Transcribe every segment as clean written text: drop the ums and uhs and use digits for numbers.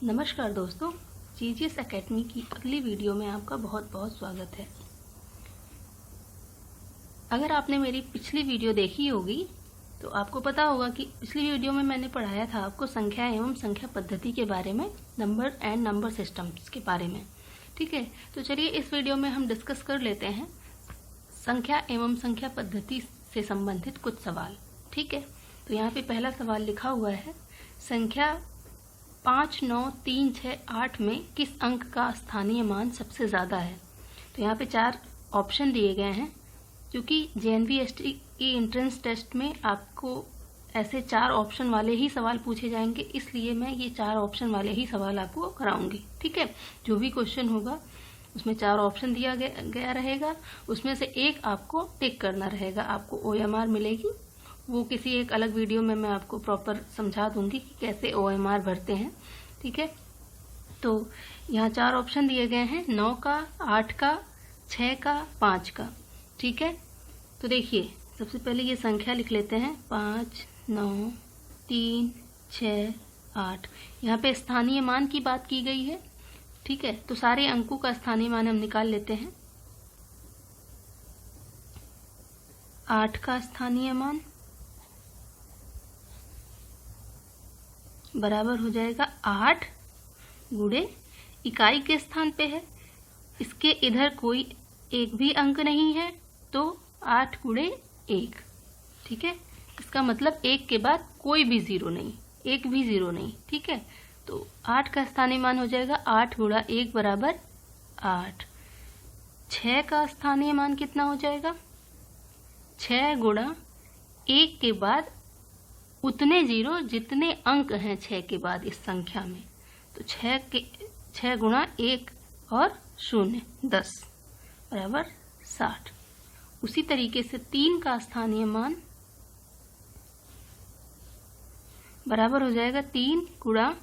नमस्कार दोस्तों, GGS academy की अगली वीडियो में आपका बहुत बहुत स्वागत है। अगर आपने मेरी पिछली वीडियो देखी होगी तो आपको पता होगा कि पिछली वीडियो में मैंने पढ़ाया था आपको संख्या एवं संख्या पद्धति के बारे में, नंबर एंड नंबर सिस्टम्स के बारे में। ठीक है, तो चलिए इस वीडियो में हम डिस्कस कर लेते हैं संख्या एवं संख्या पद्धति से संबंधित कुछ सवाल। ठीक है, तो यहाँ पे पहला सवाल लिखा हुआ है, संख्या 5, 9, 3, 6, 8 में किस अंक का स्थानीय मान सबसे ज़्यादा है। तो यहाँ पे 4 ऑप्शन दिए गए हैं। क्योंकि JNVST की एंट्रेंस टेस्ट में आपको ऐसे 4 ऑप्शन वाले ही सवाल पूछे जाएंगे, इसलिए मैं ये 4 ऑप्शन वाले ही सवाल आपको कराऊंगी। ठीक है, जो भी क्वेश्चन होगा उसमें 4 ऑप्शन दिया गया रहेगा, उसमें से एक आपको टिक करना रहेगा। आपको OMR मिलेगी, वो किसी एक अलग वीडियो में मैं आपको प्रॉपर समझा दूंगी कि कैसे OMR भरते हैं। ठीक है, तो यहाँ 4 ऑप्शन दिए गए हैं, 9 का, 8 का, 6 का, 5 का। ठीक है, तो देखिए सबसे पहले ये संख्या लिख लेते हैं, 5, 9, 3, 6, 8। यहाँ पे स्थानीय मान की बात की गई है। ठीक है, तो सारे अंकों का स्थानीय मान हम निकाल लेते हैं। 8 का स्थानीय मान बराबर हो जाएगा 8 गुणे इकाई के स्थान पे है, इसके इधर कोई एक भी अंक नहीं है, तो 8 गुणे 1। ठीक है, इसका मतलब 1 के बाद कोई भी जीरो नहीं, एक भी जीरो नहीं। ठीक है, तो 8 का स्थानीय मान हो जाएगा 8 गुणा 1 बराबर 8। 6 का स्थानीय मान कितना हो जाएगा, 6 गुणा 1 के बाद उतने जीरो जितने अंक हैं 6 के बाद इस संख्या में, तो 6 गुणा 1 और 0 10 बराबर 60। उसी तरीके से 3 का स्थानीय मान बराबर हो जाएगा 3 गुणा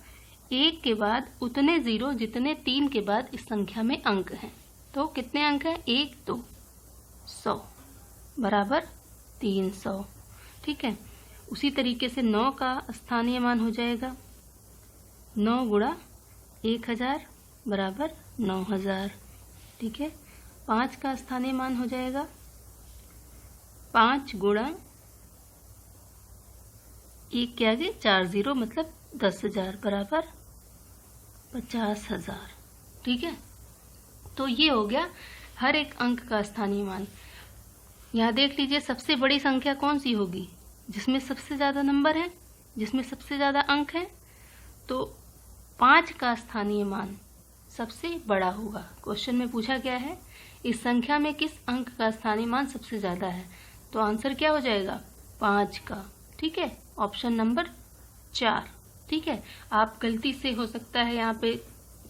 1 के बाद उतने जीरो जितने 3 के बाद इस संख्या में अंक हैं। तो कितने अंक हैं, 1 2 100 बराबर 300। ठीक है, उसी तरीके से 9 का स्थानीय मान हो जाएगा 9 गुणा 1000 बराबर 9000। ठीक है, 5 का स्थानीय मान हो जाएगा 5 गुणा 1 के आगे 4 जीरो मतलब 10,000 बराबर 50,000। ठीक है, तो ये हो गया हर एक अंक का स्थानीय मान। यहाँ देख लीजिए सबसे बड़ी संख्या कौन सी होगी, जिसमें सबसे ज़्यादा नंबर है, जिसमें सबसे ज़्यादा अंक है, तो 5 का स्थानीय मान सबसे बड़ा होगा। क्वेश्चन में पूछा गया है इस संख्या में किस अंक का स्थानीय मान सबसे ज़्यादा है, तो आंसर क्या हो जाएगा, 5 का। ठीक है, ऑप्शन नंबर 4। ठीक है, आप गलती से हो सकता है यहाँ पे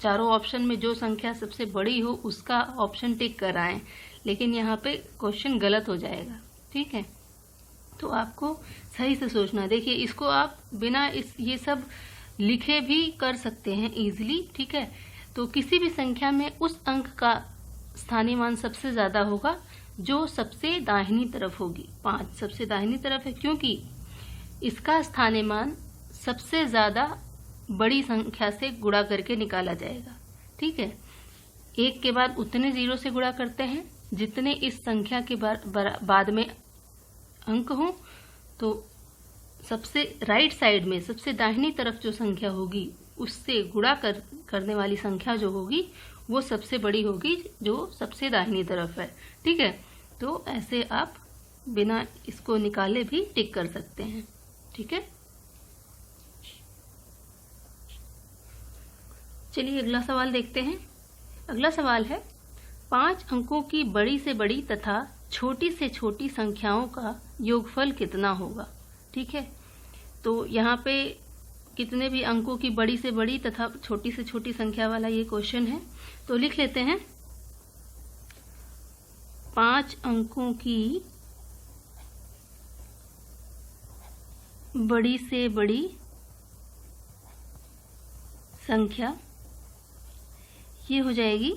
चारों ऑप्शन में जो संख्या सबसे बड़ी हो उसका ऑप्शन टिक कर आए, लेकिन यहाँ पे क्वेश्चन गलत हो जाएगा। ठीक है, तो आपको सही से सोचना। देखिए इसको आप बिना ये सब लिखे भी कर सकते हैं इजीली। ठीक है, तो किसी भी संख्या में उस अंक का स्थानीय मान सबसे ज्यादा होगा जो सबसे दाहिनी तरफ होगी। 5 सबसे दाहिनी तरफ है क्योंकि इसका स्थानीय मान सबसे ज्यादा बड़ी संख्या से गुणा करके निकाला जाएगा। ठीक है, 1 के बाद उतने जीरो से गुणा करते हैं जितने इस संख्या के बाद में अंक हो, तो सबसे राइट साइड में सबसे दाहिनी तरफ जो संख्या होगी उससे गुणा करने वाली संख्या जो होगी वो सबसे बड़ी होगी जो सबसे दाहिनी तरफ है। ठीक है, तो ऐसे आप बिना इसको निकाले भी टिक कर सकते हैं। ठीक है, चलिए अगला सवाल देखते हैं। अगला सवाल है 5 अंकों की बड़ी से बड़ी तथा छोटी से छोटी संख्याओं का योगफल कितना होगा। ठीक है, तो यहाँ पे कितने भी अंकों की बड़ी से बड़ी तथा छोटी से छोटी संख्या वाला ये क्वेश्चन है, तो लिख लेते हैं 5 अंकों की बड़ी से बड़ी संख्या ये हो जाएगी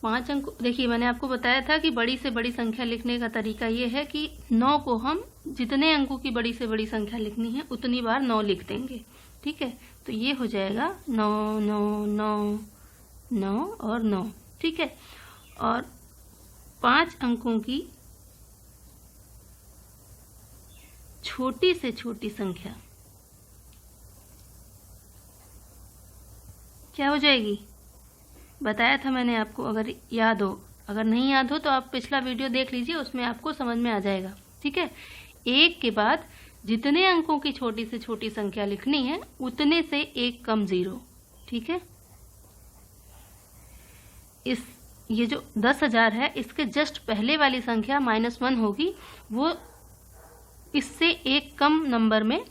5 अंक। देखिए मैंने आपको बताया था कि बड़ी से बड़ी संख्या लिखने का तरीका ये है कि 9 को हम जितने अंकों की बड़ी से बड़ी संख्या लिखनी है उतनी बार 9 लिख देंगे। ठीक है, तो ये हो जाएगा 9 9 9 9 और 9, ठीक है। और 5 अंकों की छोटी से छोटी संख्या क्या हो जाएगी, बताया था मैंने आपको, अगर याद हो, अगर नहीं याद हो तो आप पिछला वीडियो देख लीजिए, उसमें आपको समझ में आ जाएगा, ठीक है। 1 के बाद जितने अंकों की छोटी से छोटी संख्या लिखनी है उतने से 1 कम 0, ठीक है। ये जो 10,000 है, इसके जस्ट पहले वाली संख्या -1 होगी, वो इससे 1 कम नंबर में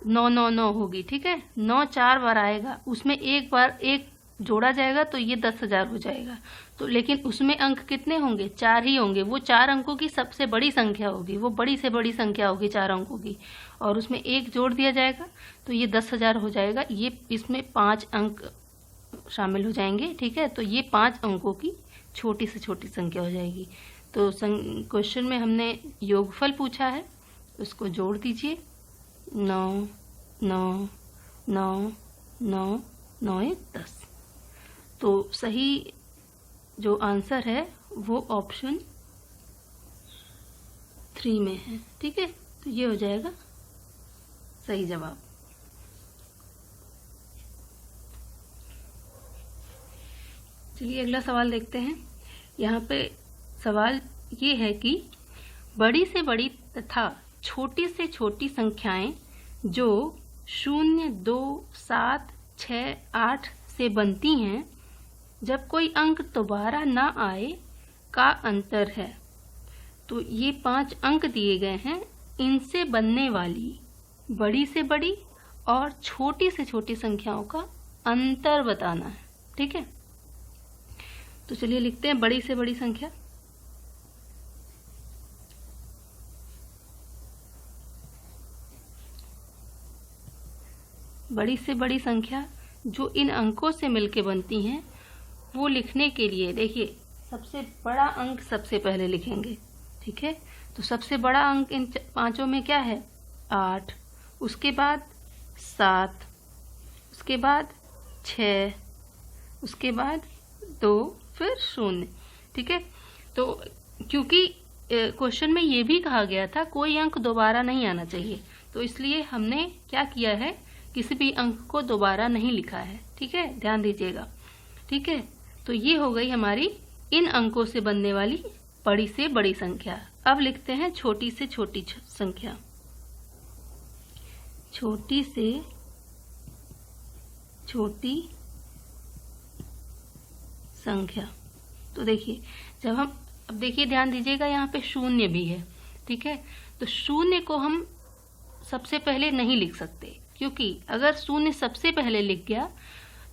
999 होगी, ठीक है। 9 4 बार आएगा, उसमें एक बार 1 जोड़ा जाएगा तो ये 10,000 हो जाएगा। तो लेकिन उसमें अंक कितने होंगे, 4 ही होंगे। वो 4 अंकों की सबसे बड़ी संख्या होगी, वो बड़ी से बड़ी संख्या होगी 4 अंकों की, और उसमें 1 जोड़ दिया जाएगा तो ये 10,000 हो जाएगा। ये इसमें 5 अंक शामिल हो जाएंगे, ठीक है। तो ये 5 अंकों की छोटी से छोटी संख्या हो जाएगी। तो क्वेश्चन में हमने योगफल पूछा है, उसको जोड़ दीजिए, 9 9 9 9 9 1 10। तो सही जो आंसर है वो ऑप्शन 3 में है, ठीक है। तो ये हो जाएगा सही जवाब। चलिए अगला सवाल देखते हैं। यहाँ पे सवाल ये है कि बड़ी से बड़ी तथा छोटी से छोटी संख्याएं जो 0 2 7 6 8 से बनती हैं, जब कोई अंक दोबारा ना आए का अंतर है। तो ये 5 अंक दिए गए हैं, इनसे बनने वाली बड़ी से बड़ी और छोटी से छोटी संख्याओं का अंतर बताना है, ठीक है। तो चलिए लिखते हैं बड़ी से बड़ी संख्या। बड़ी से बड़ी संख्या जो इन अंकों से मिलके बनती हैं, वो लिखने के लिए देखिए सबसे बड़ा अंक सबसे पहले लिखेंगे, ठीक है। तो सबसे बड़ा अंक इन 5 में क्या है, 8, उसके बाद 7, उसके बाद 6, उसके बाद 2, फिर 0, ठीक है। तो क्योंकि क्वेश्चन में ये भी कहा गया था कोई अंक दोबारा नहीं आना चाहिए, तो इसलिए हमने क्या किया है, किसी भी अंक को दोबारा नहीं लिखा है, ठीक है, ध्यान दीजिएगा, ठीक है। तो ये हो गई हमारी इन अंकों से बनने वाली बड़ी से बड़ी संख्या। अब लिखते हैं छोटी से छोटी संख्या। छोटी से छोटी संख्या, तो देखिए जब हम, अब देखिए ध्यान दीजिएगा, यहाँ पे 0 भी है, ठीक है। तो 0 को हम सबसे पहले नहीं लिख सकते, क्योंकि अगर 0 सबसे पहले लिख गया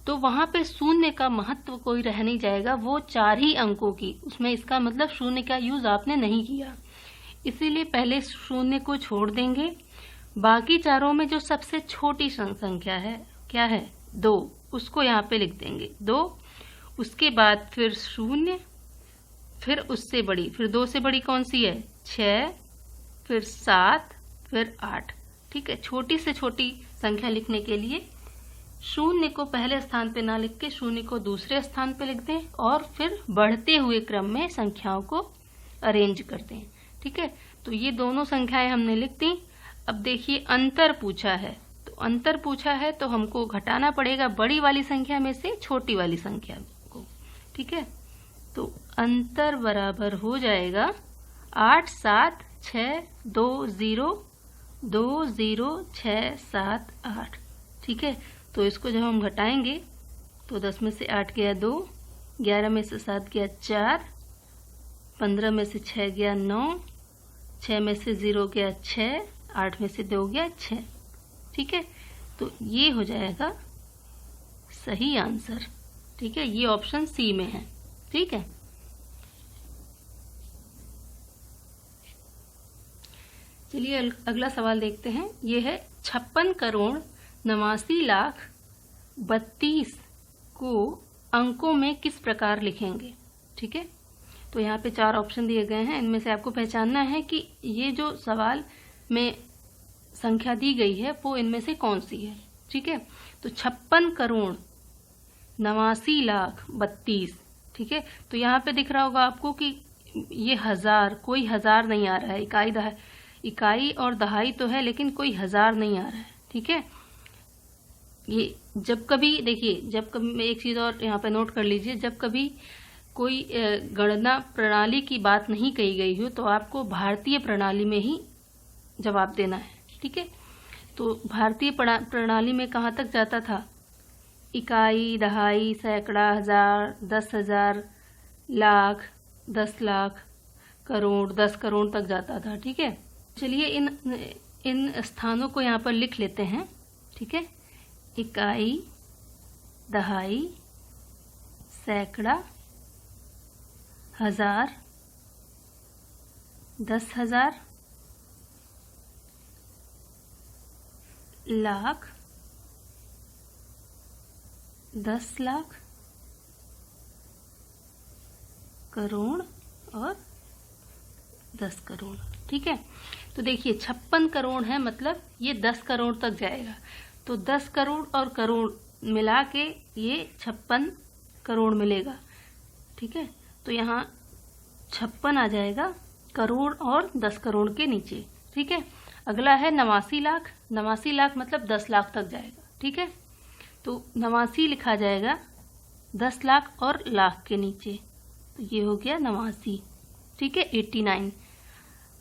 तो वहां पे 0 का महत्व कोई रह नहीं जाएगा, वो 4 ही अंकों की, उसमें इसका मतलब 0 का यूज आपने नहीं किया, इसीलिए पहले 0 को छोड़ देंगे। बाकी चारों में जो सबसे छोटी संख्या है क्या है, 2, उसको यहाँ पे लिख देंगे 2, उसके बाद फिर 0, फिर उससे बड़ी, फिर 2 से बड़ी कौन सी है, 6, फिर 7, फिर 8, ठीक है। छोटी से छोटी संख्या लिखने के लिए 0 को पहले स्थान पे ना लिख के 0 को दूसरे स्थान पे लिख दें, और फिर बढ़ते हुए क्रम में संख्याओं को अरेंज कर दें, ठीक है। तो ये दोनों संख्याएं हमने लिख दी। अब देखिए अंतर पूछा है, तो अंतर पूछा है तो हमको घटाना पड़ेगा बड़ी वाली संख्या में से छोटी वाली संख्या को, ठीक है। तो अंतर बराबर हो जाएगा 8 7 6 2 0 2 0 6 7 8, ठीक है। तो इसको जब हम घटाएंगे तो 10 में से 8 गया 2, 11 में से 7 गया 4, 15 में से 6 गया 9, 6 में से 0 गया 6, 8 में से 2 गया 6, ठीक है। तो ये हो जाएगा सही आंसर, ठीक है। ये ऑप्शन सी में है, ठीक है। चलिए अगला सवाल देखते हैं। ये है 56 करोड़ 89 लाख 32 को अंकों में किस प्रकार लिखेंगे, ठीक है। तो यहाँ पे 4 ऑप्शन दिए गए हैं, इनमें से आपको पहचानना है कि ये जो सवाल में संख्या दी गई है वो इनमें से कौन सी है, ठीक है। तो 56 करोड़ 89 लाख 32, ठीक है। तो यहाँ पे दिख रहा होगा आपको कि ये हजार, कोई हजार नहीं आ रहा है, इकाई और दहाई तो है लेकिन कोई हजार नहीं आ रहा है, ठीक है। ये जब कभी देखिए, जब कभी एक चीज़ और यहाँ पे नोट कर लीजिए, जब कभी कोई गणना प्रणाली की बात नहीं कही गई हो तो आपको भारतीय प्रणाली में ही जवाब देना है, ठीक है। तो भारतीय प्रणाली में कहाँ तक जाता था? इकाई, दहाई, सैकड़ा, हजार, 10,000, लाख, 10 लाख, करोड़, 10 करोड़ तक जाता था, ठीक है। चलिए इन स्थानों को यहाँ पर लिख लेते हैं, ठीक है। इकाई, दहाई, सैकड़ा, हजार, 10,000, लाख, 10 लाख, करोड़ और 10 करोड़, ठीक है। तो देखिए 56 करोड़ है, मतलब ये 10 करोड़ तक जाएगा। तो 10 करोड़ और करोड़ मिला के ये 56 करोड़ मिलेगा, ठीक है। तो यहाँ 56 आ जाएगा करोड़ और 10 करोड़ के नीचे, ठीक है। अगला है 89 लाख। 89 लाख मतलब 10 लाख तक जाएगा, ठीक है। तो 89 लिखा जाएगा 10 लाख और लाख के नीचे, तो ये हो गया 89, ठीक है, 89।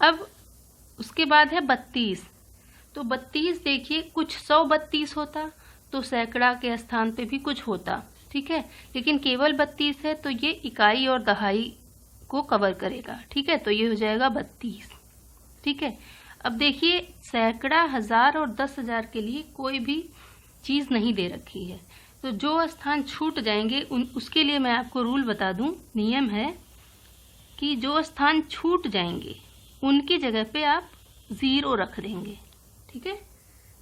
अब उसके बाद है 32। तो 32 देखिए, कुछ 132 होता तो सैकड़ा के स्थान पे भी कुछ होता, ठीक है, लेकिन केवल 32 है तो ये इकाई और दहाई को कवर करेगा, ठीक है। तो ये हो जाएगा 32, ठीक है। अब देखिए सैकड़ा, हजार और 10,000 के लिए कोई भी चीज़ नहीं दे रखी है, तो जो स्थान छूट जाएंगे उसके लिए मैं आपको रूल बता दूं, नियम है कि जो स्थान छूट जाएंगे उनकी जगह पे आप 0 रख देंगे, ठीक है।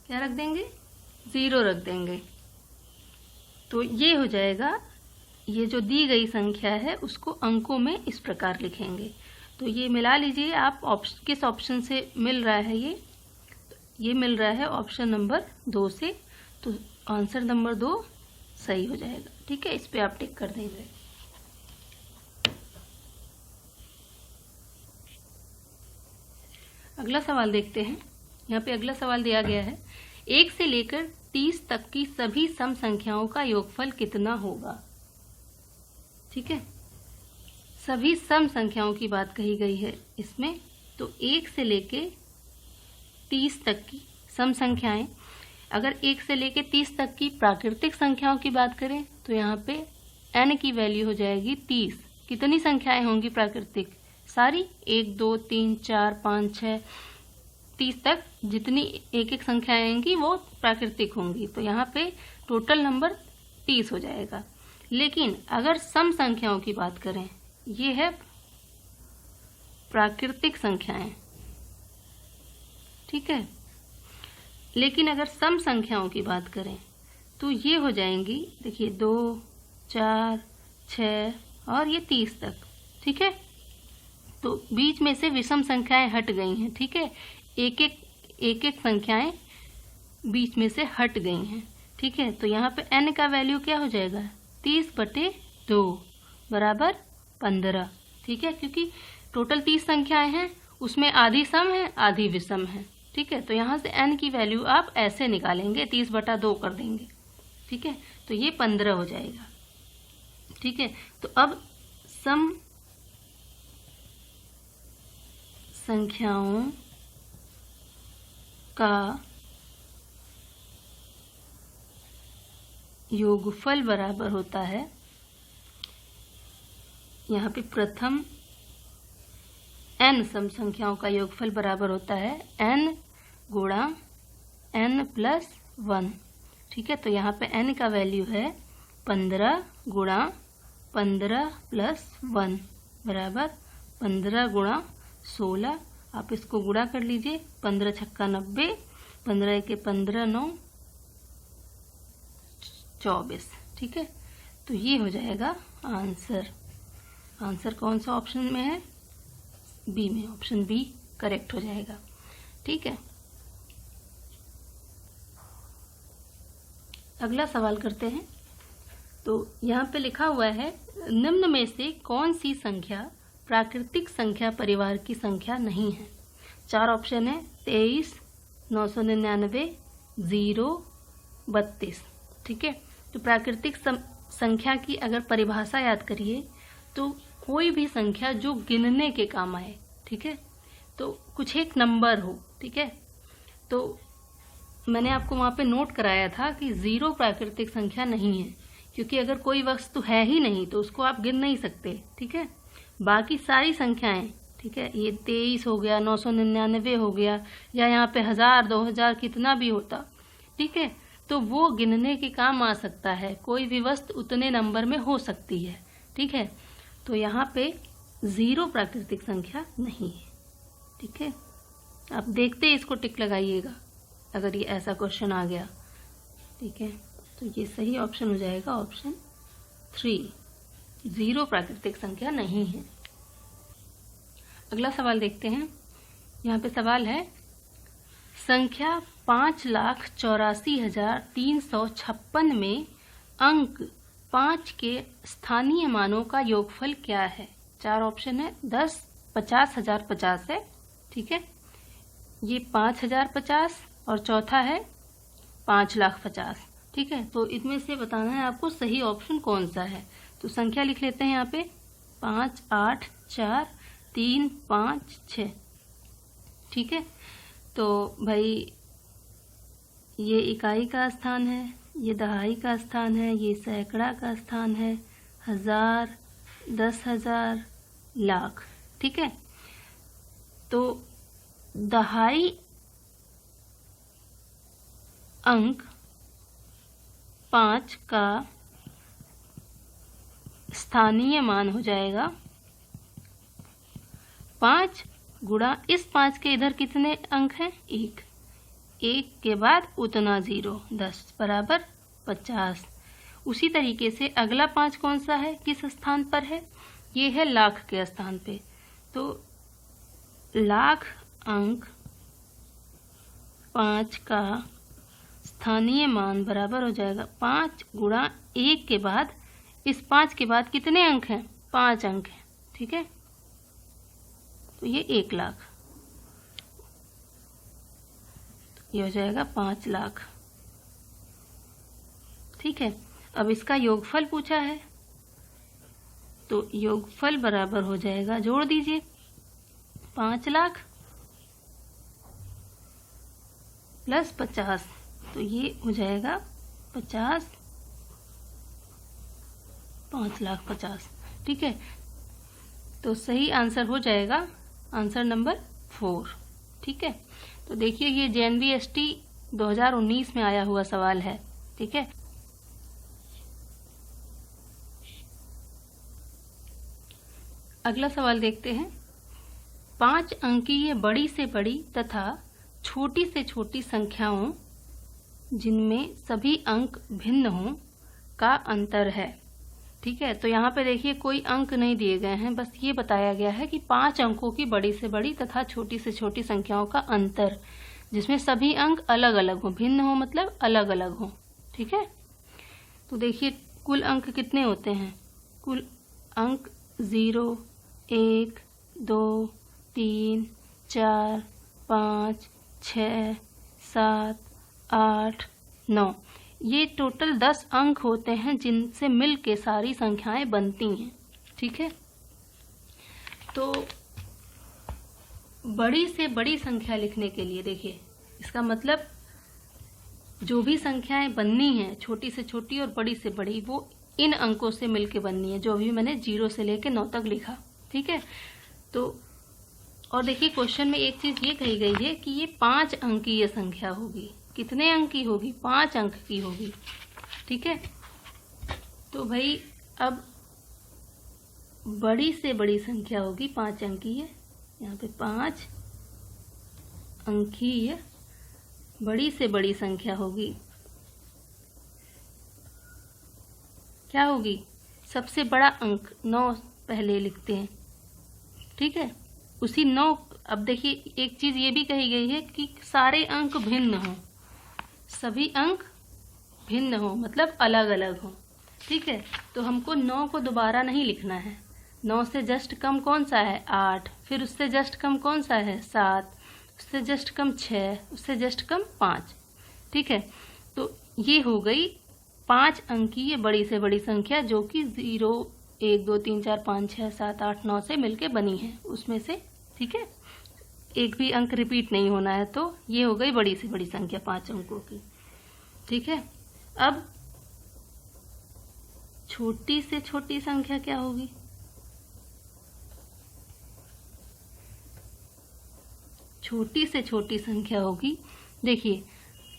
क्या रख देंगे? 0 रख देंगे। तो ये हो जाएगा, ये जो दी गई संख्या है उसको अंकों में इस प्रकार लिखेंगे। तो ये मिला लीजिए आप, किस ऑप्शन से मिल रहा है ये मिल रहा है ऑप्शन नंबर 2 से। तो आंसर नंबर 2 सही हो जाएगा, ठीक है। इस पे आप टिक कर देंगे। अगला सवाल देखते हैं। यहाँ पे अगला सवाल दिया गया है, 1 से लेकर 30 तक की सभी सम संख्याओं का योगफल कितना होगा, ठीक है। सभी सम संख्याओं की बात कही गई है इसमें। तो 1 से लेके 30 तक की सम संख्याएं, अगर 1 से लेके 30 तक की प्राकृतिक संख्याओं की बात करें तो यहाँ पे n की वैल्यू हो जाएगी 30। कितनी संख्याएं होंगी प्राकृतिक? सारी, 1 2 3 4 5 6 30 तक जितनी एक एक संख्याएं आएंगी वो प्राकृतिक होंगी। तो यहाँ पे टोटल नंबर 30 हो जाएगा। लेकिन अगर सम संख्याओं की बात करें, ये है प्राकृतिक संख्याएं, ठीक है। लेकिन अगर सम संख्याओं की बात करें तो ये हो जाएंगी, देखिए 2 4 6 और ये 30 तक, ठीक है। तो बीच में से विषम संख्याएं हट गई हैं, ठीक है। एक एक संख्याएं बीच में से हट गई हैं, ठीक है। तो यहाँ पे n का वैल्यू क्या हो जाएगा? 30/2 बराबर 15, ठीक है। क्योंकि टोटल 30 संख्याएं हैं, उसमें आधी सम है आधी विषम है, ठीक है। तो यहाँ से n की वैल्यू आप ऐसे निकालेंगे, 30/2 कर देंगे, ठीक है। तो ये 15 हो जाएगा, ठीक है। तो अब सम संख्याओं का योगफल बराबर होता है, यहाँ पे प्रथम n सम संख्याओं का योगफल बराबर होता है n गुणा n + 1, ठीक है। तो यहाँ पे n का वैल्यू है 15 गुणा 15 + 1 बराबर 15 गुणा 16। आप इसको गुणा कर लीजिए, 15 छक्का 90, 15 के 15 9 24, ठीक है। तो ये हो जाएगा आंसर। आंसर कौन सा ऑप्शन में है? बी में, ऑप्शन बी करेक्ट हो जाएगा, ठीक है। अगला सवाल करते हैं। तो यहाँ पे लिखा हुआ है, निम्न में से कौन सी संख्या प्राकृतिक संख्या परिवार की संख्या नहीं है? 4 ऑप्शन है, 23, 999, 0, 32। ठीक है, तो प्राकृतिक संख्या की अगर परिभाषा याद करिए तो कोई भी संख्या जो गिनने के काम आए। ठीक है, तो कुछ एक नंबर हो। ठीक है, तो मैंने आपको वहाँ पे नोट कराया था कि 0 प्राकृतिक संख्या नहीं है, क्योंकि अगर कोई वस्तु है ही नहीं तो उसको आप गिन नहीं सकते। ठीक है, बाकी सारी संख्याएं, ठीक है, ये 23 हो गया, 999 हो गया, या यहाँ पे 1000, 2000 कितना भी होता, ठीक है, तो वो गिनने के काम आ सकता है। कोई भी वस्तु उतने नंबर में हो सकती है। ठीक है, तो यहाँ पे 0 प्राकृतिक संख्या नहीं है। ठीक है, आप देखते इसको टिक लगाइएगा अगर ये ऐसा क्वेश्चन आ गया। ठीक है, तो ये सही ऑप्शन हो जाएगा, ऑप्शन 3, 0 प्राकृतिक संख्या नहीं है। अगला सवाल देखते हैं। यहाँ पे सवाल है, संख्या 5,84,356 में अंक 5 के स्थानीय मानों का योगफल क्या है? 4 ऑप्शन है, 10, 50, 1050 है। ठीक है, ये 5050 और चौथा है 5,50,000। ठीक है, तो इनमें से बताना है आपको सही ऑप्शन कौन सा है। तो संख्या लिख लेते हैं यहाँ पे, 5, 8, 4, 3, 5, 6। ठीक है, तो भाई ये इकाई का स्थान है, ये दहाई का स्थान है, ये सैकड़ा का स्थान है, 1000, 10,000, लाख। ठीक है, तो दहाई अंक 5 का स्थानीय मान हो जाएगा 5 गुणा इस 5 के इधर कितने अंक हैं? 1, 1 के बाद उतना 0, 10 बराबर 50। उसी तरीके से अगला 5 कौन सा है, किस स्थान पर है? ये है लाख के स्थान पे। तो लाख अंक 5 का स्थानीय मान बराबर हो जाएगा 5 गुणा 1 के बाद इस 5 के बाद कितने अंक हैं? 5 अंक हैं। ठीक है, तो ये 1 लाख, ये हो जाएगा 5 लाख। ठीक है, अब इसका योगफल पूछा है, तो योगफल बराबर हो जाएगा, जोड़ दीजिए, 5 लाख प्लस 50, तो ये हो जाएगा 50, 5,50,000। ठीक है, तो सही आंसर हो जाएगा आंसर नंबर 4। ठीक है, तो देखिए ये JNVST 2019 में आया हुआ सवाल है। ठीक है, अगला सवाल देखते हैं। 5 अंकीय बड़ी से बड़ी तथा छोटी से छोटी संख्याओं जिनमें सभी अंक भिन्न हों का अंतर है। ठीक है, तो यहाँ पे देखिए कोई अंक नहीं दिए गए हैं, बस ये बताया गया है कि 5 अंकों की बड़ी से बड़ी तथा छोटी से छोटी संख्याओं का अंतर जिसमें सभी अंक अलग अलग हों, भिन्न हो मतलब अलग अलग हों। ठीक है, तो देखिए कुल अंक कितने होते हैं? कुल अंक 0, 1, 2, 3, 4, 5, 6, 7, 8, 9, ये टोटल 10 अंक होते हैं जिनसे मिल के सारी संख्याएं बनती हैं। ठीक है, तो बड़ी से बड़ी संख्या लिखने के लिए देखिए इसका मतलब जो भी संख्याएं बननी हैं, छोटी से छोटी और बड़ी से बड़ी, वो इन अंकों से मिलके बननी है, जो अभी मैंने 0 से लेके 9 तक लिखा। ठीक है, तो और देखिए क्वेश्चन में एक चीज ये कही गई है कि ये 5 अंकीय संख्या होगी। कितने अंक की होगी? 5 अंक की होगी। ठीक है, तो भाई अब बड़ी से बड़ी संख्या होगी 5 अंकीय, यहाँ पे 5 अंकीय बड़ी से बड़ी संख्या होगी। क्या होगी? सबसे बड़ा अंक 9 पहले लिखते हैं। ठीक है, उसी 9, अब देखिए एक चीज ये भी कही गई है कि सारे अंक भिन्न हों, सभी अंक भिन्न हो, मतलब अलग अलग हो। ठीक है, तो हमको 9 को दोबारा नहीं लिखना है। 9 से जस्ट कम कौन सा है? 8। फिर उससे जस्ट कम कौन सा है? 7। उससे जस्ट कम 6। उससे जस्ट कम 5। ठीक है, तो ये हो गई 5 अंक की ये बड़ी से बड़ी संख्या, जो कि 0, 1, 2, 3, 4, 5, 6, 7, 8, 9 से मिलके बनी है उसमें से। ठीक है, एक भी अंक रिपीट नहीं होना है। तो ये हो गई बड़ी से बड़ी संख्या 5 अंकों की। ठीक है, अब छोटी से छोटी संख्या क्या होगी? छोटी से छोटी संख्या होगी, देखिए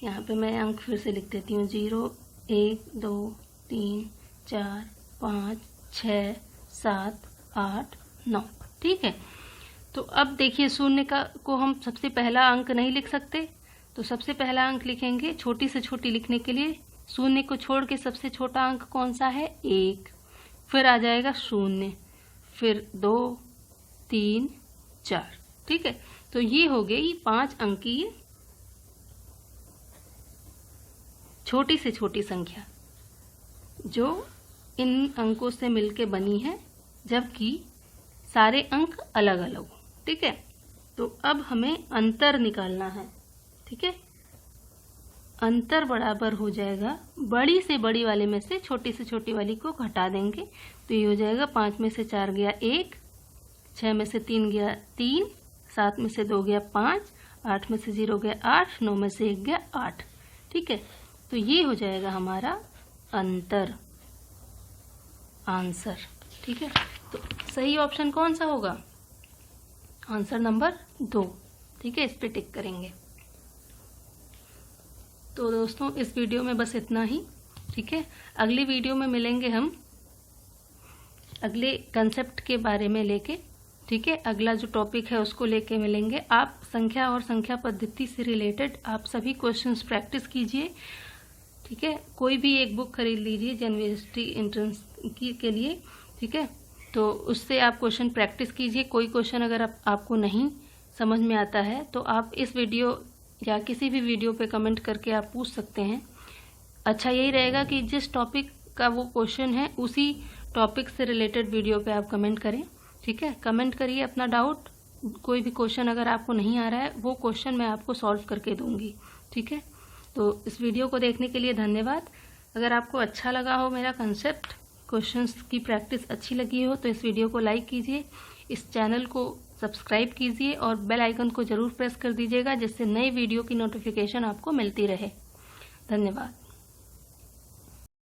यहाँ पे मैं अंक फिर से लिख देती हूँ। 0, 1, 2, 3, 4, 5, 6, 7, 8, 9। ठीक है, तो अब देखिए शून्य को हम सबसे पहला अंक नहीं लिख सकते, तो सबसे पहला अंक लिखेंगे छोटी से छोटी लिखने के लिए। शून्य को छोड़ के सबसे छोटा अंक कौन सा है? 1। फिर आ जाएगा 0, फिर 2, 3, 4। ठीक है, तो ये हो गई 5 अंक की छोटी से छोटी संख्या, जो इन अंकों से मिलके बनी है, जबकि सारे अंक अलग अलग हो। ठीक है, तो अब हमें अंतर निकालना है। ठीक है, अंतर बराबर हो जाएगा बड़ी से बड़ी वाले में से छोटी से छोटी वाली को घटा देंगे, तो ये हो जाएगा 5 में से 4 गया 1, 6 में से 3 गया 3, 7 में से 2 गया 5, 8 में से 0 गया 8, 9 में से 1 गया 8। ठीक है, तो ये हो जाएगा हमारा अंतर, आंसर। ठीक है, तो सही ऑप्शन कौन सा होगा? Answer number 2। ठीक है, इस पे टिक करेंगे। तो दोस्तों इस वीडियो में बस इतना ही। ठीक है, अगली वीडियो में मिलेंगे हम अगले कंसेप्ट के बारे में लेके। ठीक है, अगला जो टॉपिक है उसको लेके मिलेंगे। आप संख्या और संख्या पद्धति से रिलेटेड आप सभी क्वेश्चंस प्रैक्टिस कीजिए। ठीक है, कोई भी एक बुक खरीद लीजिए यूनिवर्सिटी एंट्रेंस के लिए। ठीक है, तो उससे आप क्वेश्चन प्रैक्टिस कीजिए। कोई क्वेश्चन अगर आपको नहीं समझ में आता है तो आप इस वीडियो या किसी भी वीडियो पे कमेंट करके आप पूछ सकते हैं। अच्छा यही रहेगा कि जिस टॉपिक का वो क्वेश्चन है उसी टॉपिक से रिलेटेड वीडियो पे आप कमेंट करें। ठीक है, कमेंट करिए अपना डाउट। कोई भी क्वेश्चन अगर आपको नहीं आ रहा है वो क्वेश्चन मैं आपको सॉल्व करके दूंगी। ठीक है, तो इस वीडियो को देखने के लिए धन्यवाद। अगर आपको अच्छा लगा हो मेरा कंसेप्ट, क्वेश्चंस की प्रैक्टिस अच्छी लगी हो, तो इस वीडियो को लाइक कीजिए, इस चैनल को सब्सक्राइब कीजिए और बेल आइकन को जरूर प्रेस कर दीजिएगा, जिससे नई वीडियो की नोटिफिकेशन आपको मिलती रहे। धन्यवाद।